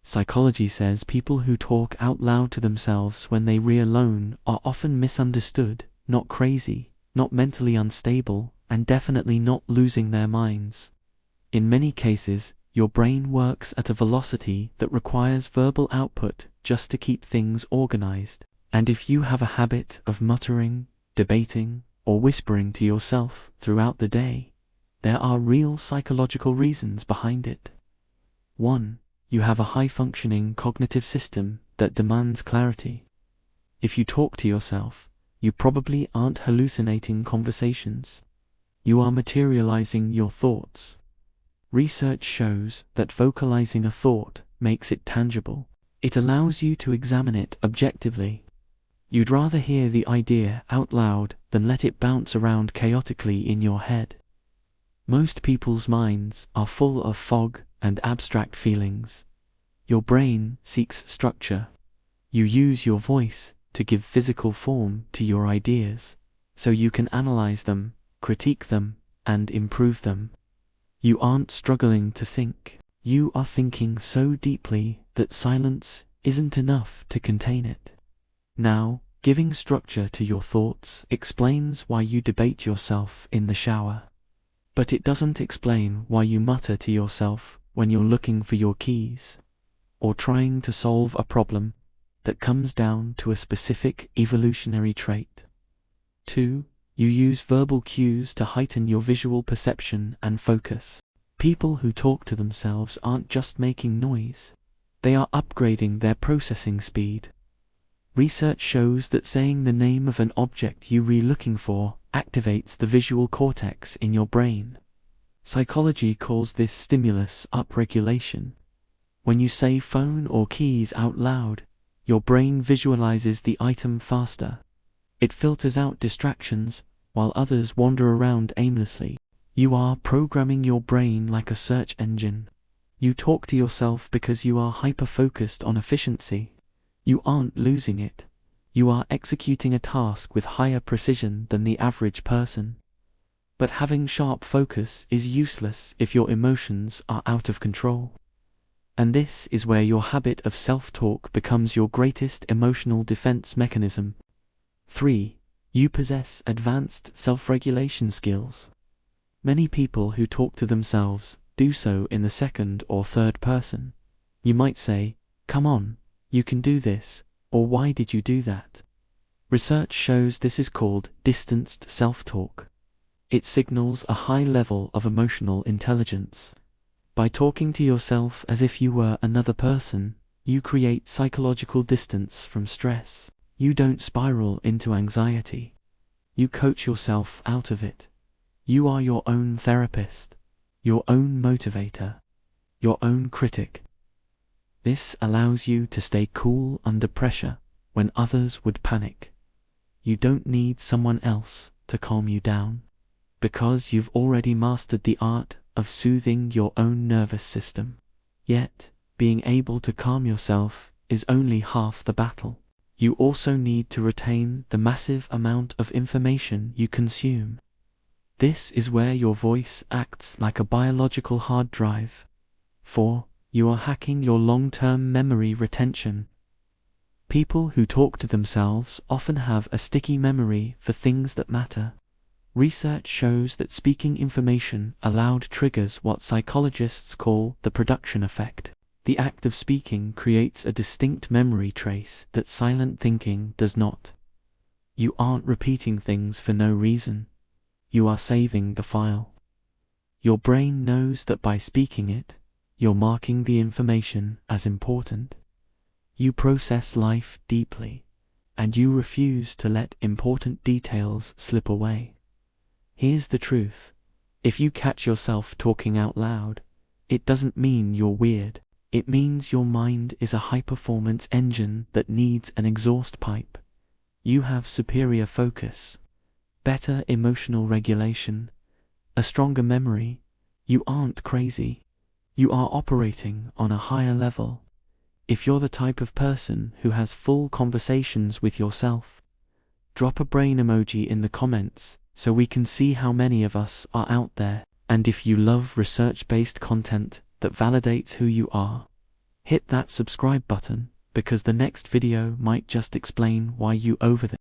Psychology says people who talk out loud to themselves when they are alone are often misunderstood, not crazy, not mentally unstable, and definitely not losing their minds. In many cases, your brain works at a velocity that requires verbal output just to keep things organized. And if you have a habit of muttering, debating, or whispering to yourself throughout the day, there are real psychological reasons behind it. 1. You have a high-functioning cognitive system that demands clarity. If you talk to yourself, you probably aren't hallucinating conversations. You are materializing your thoughts. Research shows that vocalizing a thought makes it tangible. It allows you to examine it objectively. You'd rather hear the idea out loud than let it bounce around chaotically in your head. Most people's minds are full of fog and abstract feelings. Your brain seeks structure. You use your voice to give physical form to your ideas, so you can analyze them, critique them, and improve them. You aren't struggling to think. You are thinking so deeply that silence isn't enough to contain it. Now, giving structure to your thoughts explains why you debate yourself in the shower. But it doesn't explain why you mutter to yourself when you're looking for your keys, or trying to solve a problem that comes down to a specific evolutionary trait. 2. You use verbal cues to heighten your visual perception and focus. People who talk to themselves aren't just making noise. They are upgrading their processing speed. Research shows that saying the name of an object you're looking for activates the visual cortex in your brain. Psychology calls this stimulus upregulation. When you say phone or keys out loud, your brain visualizes the item faster. It filters out distractions while others wander around aimlessly. You are programming your brain like a search engine. You talk to yourself because you are hyper-focused on efficiency. You aren't losing it. You are executing a task with higher precision than the average person. But having sharp focus is useless if your emotions are out of control. And this is where your habit of self-talk becomes your greatest emotional defense mechanism. 3. You possess advanced self-regulation skills. Many people who talk to themselves do so in the second or third person. You might say, "Come on, you can do this," or "Why did you do that?" Research shows this is called distanced self-talk. It signals a high level of emotional intelligence. By talking to yourself as if you were another person, you create psychological distance from stress. You don't spiral into anxiety. You coach yourself out of it. You are your own therapist, your own motivator, your own critic. This allows you to stay cool under pressure when others would panic. You don't need someone else to calm you down, because you've already mastered the art of soothing your own nervous system. Yet, being able to calm yourself is only half the battle. You also need to retain the massive amount of information you consume. This is where your voice acts like a biological hard drive. 4. You are hacking your long-term memory retention. People who talk to themselves often have a sticky memory for things that matter. Research shows that speaking information aloud triggers what psychologists call the production effect. The act of speaking creates a distinct memory trace that silent thinking does not. You aren't repeating things for no reason. You are saving the file. Your brain knows that by speaking it, you're marking the information as important. You process life deeply, and you refuse to let important details slip away. Here's the truth. If you catch yourself talking out loud, it doesn't mean you're weird. It means your mind is a high-performance engine that needs an exhaust pipe. You have superior focus, better emotional regulation, a stronger memory. You aren't crazy. You are operating on a higher level. If you're the type of person who has full conversations with yourself, drop a brain emoji in the comments so we can see how many of us are out there. And if you love research-based content that validates who you are, Hit that subscribe button, because the next video might just explain why you overthink.